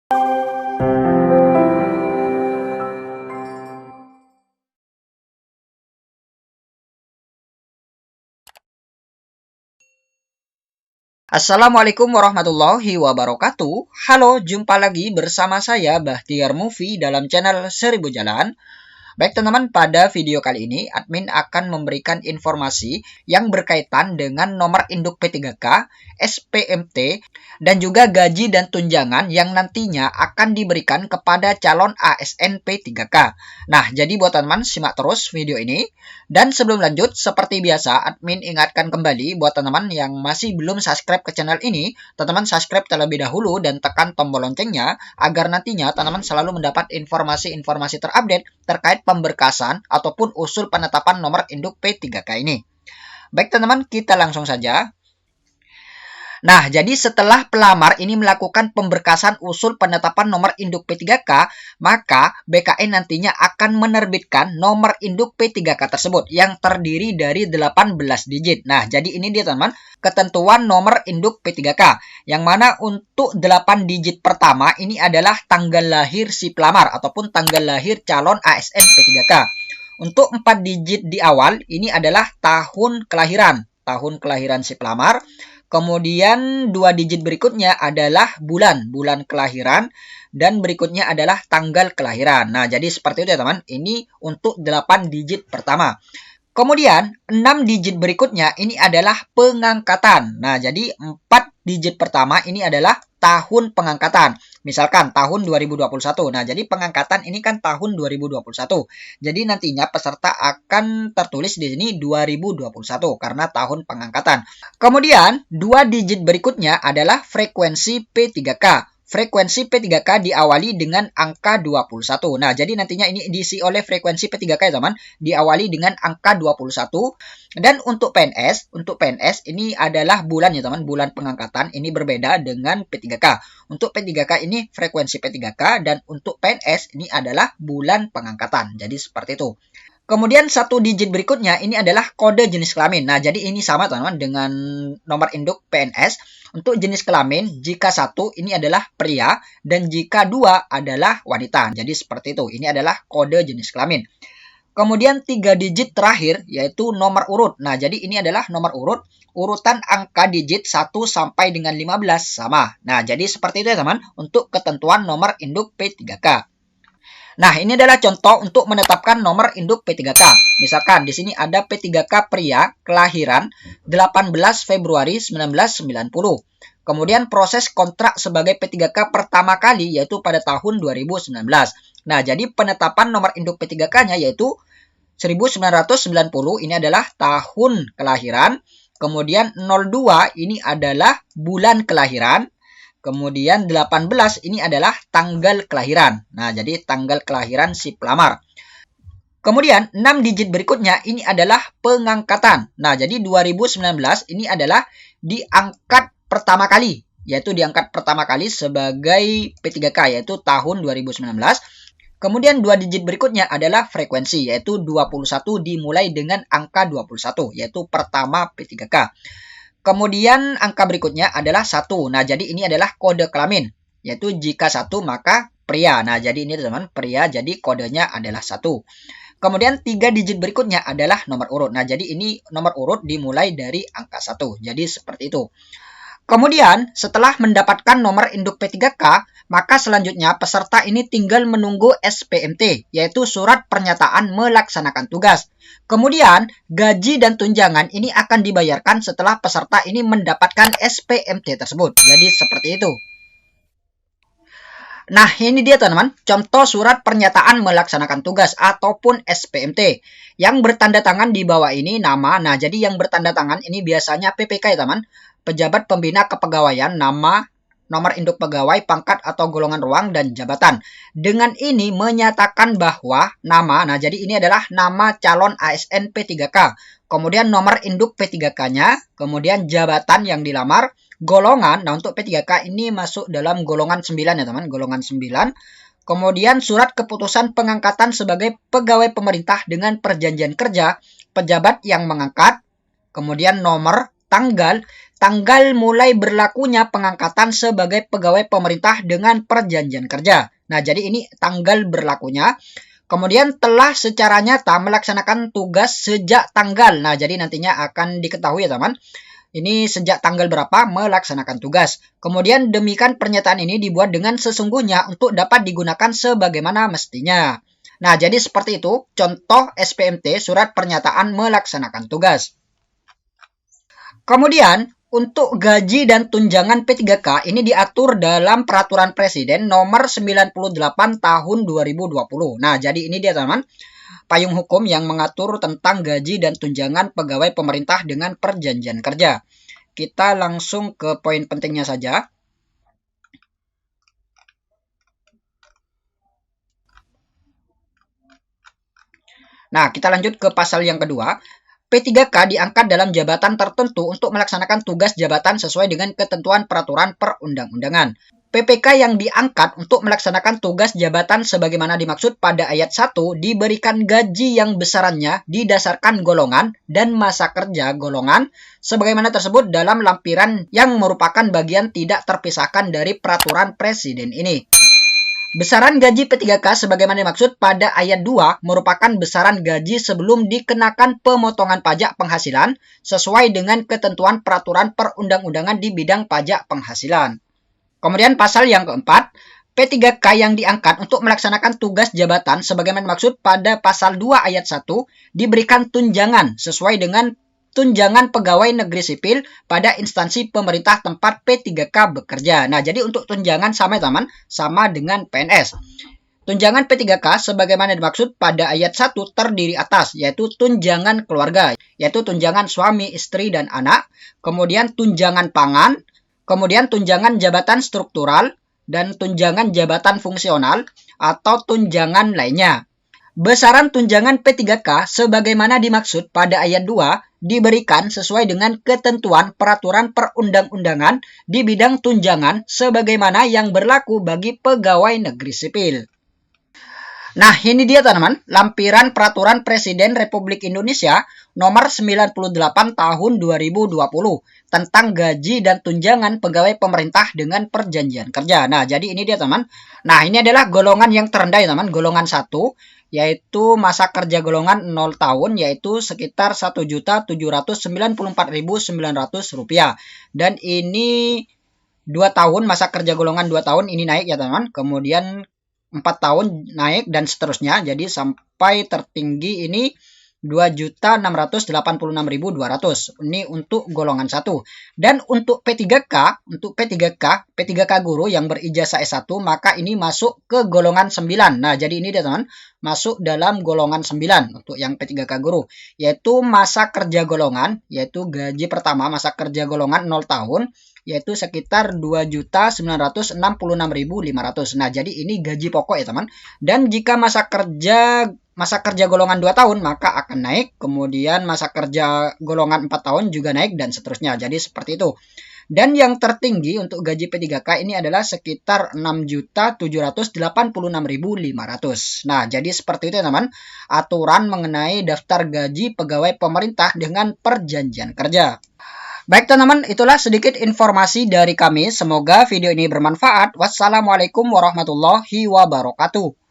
Assalamualaikum warahmatullahi wabarakatuh. Halo, jumpa lagi bersama saya Bahtiar Movie dalam channel Seribu Jalan. Baik teman-teman, pada video kali ini admin akan memberikan informasi yang berkaitan dengan nomor induk P3K, SPMT, dan juga gaji dan tunjangan yang nantinya akan diberikan kepada calon ASN P3K. Nah, jadi buat teman-teman simak terus video ini. Dan sebelum lanjut, seperti biasa admin ingatkan kembali buat teman-teman yang masih belum subscribe ke channel ini, teman-teman subscribe terlebih dahulu dan tekan tombol loncengnya agar nantinya teman-teman selalu mendapat informasi-informasi terupdate terkait pemberkasan ataupun usul penetapan nomor induk P3K ini. Baik teman-teman, kita langsung saja. Nah, jadi setelah pelamar ini melakukan pemberkasan usul penetapan nomor induk P3K, maka BKN nantinya akan menerbitkan nomor induk P3K tersebut yang terdiri dari 18 digit. Nah, jadi ini dia teman-teman, ketentuan nomor induk P3K. Yang mana untuk 8 digit pertama ini adalah tanggal lahir si pelamar ataupun tanggal lahir calon ASN P3K. Untuk 4 digit di awal ini adalah tahun kelahiran si pelamar. Kemudian 2 digit berikutnya adalah bulan kelahiran dan berikutnya adalah tanggal kelahiran. Nah, jadi seperti itu ya teman. Ini untuk 8 digit pertama. Kemudian 6 digit berikutnya ini adalah pengangkatan. Nah, jadi 4 digit pertama ini adalah tahun pengangkatan. Misalkan tahun 2021. Nah, jadi pengangkatan ini kan tahun 2021. Jadi nantinya peserta akan tertulis di sini 2021 karena tahun pengangkatan. Kemudian 2 digit berikutnya adalah frekuensi P3K. Frekuensi P3K diawali dengan angka 21. Nah, jadi nantinya ini diisi oleh frekuensi P3K ya teman, diawali dengan angka 21. Dan untuk PNS ini adalah bulan ya teman, bulan pengangkatan ini berbeda dengan P3K. Untuk P3K ini frekuensi P3K dan untuk PNS ini adalah bulan pengangkatan. Jadi seperti itu. Kemudian 1 digit berikutnya ini adalah kode jenis kelamin. Nah, jadi ini sama teman-teman dengan nomor induk PNS. Untuk jenis kelamin, jika 1 ini adalah pria dan jika 2 adalah wanita. Jadi seperti itu. Ini adalah kode jenis kelamin. Kemudian 3 digit terakhir yaitu nomor urut. Nah, jadi ini adalah nomor urut. Urutan angka digit 1 sampai dengan 15 sama. Nah, jadi seperti itu ya teman untuk ketentuan nomor induk P3K. Nah, ini adalah contoh untuk menetapkan nomor induk P3K. Misalkan di sini ada P3K pria kelahiran 18 Februari 1990. Kemudian proses kontrak sebagai P3K pertama kali yaitu pada tahun 2019. Nah, jadi penetapan nomor induk P3K-nya yaitu 1990 ini adalah tahun kelahiran. Kemudian 02 ini adalah bulan kelahiran. Kemudian 18 ini adalah tanggal kelahiran. Nah, jadi tanggal kelahiran si pelamar. Kemudian 6 digit berikutnya ini adalah pengangkatan. Nah, jadi 2019 ini adalah diangkat pertama kali. Yaitu diangkat pertama kali sebagai P3K yaitu tahun 2019. Kemudian 2 digit berikutnya adalah frekuensi yaitu 21 dimulai dengan angka 21 yaitu pertama P3K. Kemudian angka berikutnya adalah 1. Nah, jadi ini adalah kode kelamin. Yaitu jika 1 maka pria. Nah, jadi ini teman pria jadi kodenya adalah 1. Kemudian 3 digit berikutnya adalah nomor urut. Nah, jadi ini nomor urut dimulai dari angka 1. Jadi seperti itu. Kemudian setelah mendapatkan nomor induk P3K, maka selanjutnya peserta ini tinggal menunggu SPMT, yaitu surat pernyataan melaksanakan tugas. Kemudian gaji dan tunjangan ini akan dibayarkan setelah peserta ini mendapatkan SPMT tersebut. Jadi seperti itu. Nah, ini dia teman-teman, contoh surat pernyataan melaksanakan tugas ataupun SPMT. Yang bertanda tangan di bawah ini nama. Nah, jadi yang bertanda tangan ini biasanya PPK ya teman. Pejabat Pembina Kepegawaian, nama, nomor induk pegawai, pangkat atau golongan ruang, dan jabatan. Dengan ini menyatakan bahwa nama, nah jadi ini adalah nama calon ASN P3K. Kemudian nomor induk P3K-nya, kemudian jabatan yang dilamar, golongan, nah untuk P3K ini masuk dalam golongan 9 ya teman, golongan 9. Kemudian surat keputusan pengangkatan sebagai pegawai pemerintah dengan perjanjian kerja, pejabat yang mengangkat, kemudian nomor, tanggal, tanggal mulai berlakunya pengangkatan sebagai pegawai pemerintah dengan perjanjian kerja. Nah, jadi ini tanggal berlakunya. Kemudian telah secara nyata melaksanakan tugas sejak tanggal. Nah, jadi nantinya akan diketahui ya teman. Ini sejak tanggal berapa melaksanakan tugas. Kemudian demikian pernyataan ini dibuat dengan sesungguhnya untuk dapat digunakan sebagaimana mestinya. Nah, jadi seperti itu contoh SPMT, surat pernyataan melaksanakan tugas. Kemudian, untuk gaji dan tunjangan P3K ini diatur dalam Peraturan Presiden Nomor 98 Tahun 2020. Nah, jadi ini dia teman, payung hukum yang mengatur tentang gaji dan tunjangan pegawai pemerintah dengan perjanjian kerja. Kita langsung ke poin pentingnya saja. Nah, kita lanjut ke pasal yang kedua. P3K diangkat dalam jabatan tertentu untuk melaksanakan tugas jabatan sesuai dengan ketentuan peraturan perundang-undangan. PPK yang diangkat untuk melaksanakan tugas jabatan sebagaimana dimaksud pada ayat 1 diberikan gaji yang besarannya didasarkan golongan dan masa kerja golongan sebagaimana tersebut dalam lampiran yang merupakan bagian tidak terpisahkan dari peraturan presiden ini. Besaran gaji P3K sebagaimana dimaksud pada ayat 2 merupakan besaran gaji sebelum dikenakan pemotongan pajak penghasilan sesuai dengan ketentuan peraturan perundang-undangan di bidang pajak penghasilan. Kemudian pasal yang keempat, P3K yang diangkat untuk melaksanakan tugas jabatan sebagaimana dimaksud pada pasal 2 ayat 1 diberikan tunjangan sesuai dengan tunjangan pegawai negeri sipil pada instansi pemerintah tempat P3K bekerja. Nah, jadi untuk tunjangan sama teman, sama dengan PNS. Tunjangan P3K sebagaimana dimaksud pada ayat 1 terdiri atas, yaitu tunjangan keluarga, yaitu tunjangan suami, istri, dan anak, kemudian tunjangan pangan, kemudian tunjangan jabatan struktural, dan tunjangan jabatan fungsional, atau tunjangan lainnya. Besaran tunjangan P3K sebagaimana dimaksud pada ayat 2 diberikan sesuai dengan ketentuan peraturan perundang-undangan di bidang tunjangan sebagaimana yang berlaku bagi pegawai negeri sipil. Nah, ini dia teman-teman, lampiran peraturan Presiden Republik Indonesia nomor 98 tahun 2020 tentang gaji dan tunjangan pegawai pemerintah dengan perjanjian kerja. Nah, jadi ini dia teman. Nah, ini adalah golongan yang terendah ya teman, golongan 1, yaitu masa kerja golongan 0 tahun, yaitu sekitar Rp1.794.900. Dan ini 2 tahun, masa kerja golongan 2 tahun ini naik ya teman. Kemudian 4 tahun naik dan seterusnya. Jadi sampai tertinggi ini 2.686.200. Ini untuk golongan 1. Dan untuk P3K, P3K guru yang berijazah S1, maka ini masuk ke golongan 9. Nah, jadi ini dia teman, masuk dalam golongan 9 untuk yang P3K guru, yaitu masa kerja golongan, yaitu gaji pertama masa kerja golongan 0 tahun, yaitu sekitar 2.966.500. Nah, jadi ini gaji pokok ya teman. Dan jika masa kerja golongan 2 tahun maka akan naik, kemudian masa kerja golongan 4 tahun juga naik dan seterusnya. Jadi seperti itu. Dan yang tertinggi untuk gaji P3K ini adalah sekitar 6.786.500. Nah, jadi seperti itu ya teman, aturan mengenai daftar gaji pegawai pemerintah dengan perjanjian kerja. Baik teman-teman, itulah sedikit informasi dari kami. Semoga video ini bermanfaat. Wassalamualaikum warahmatullahi wabarakatuh.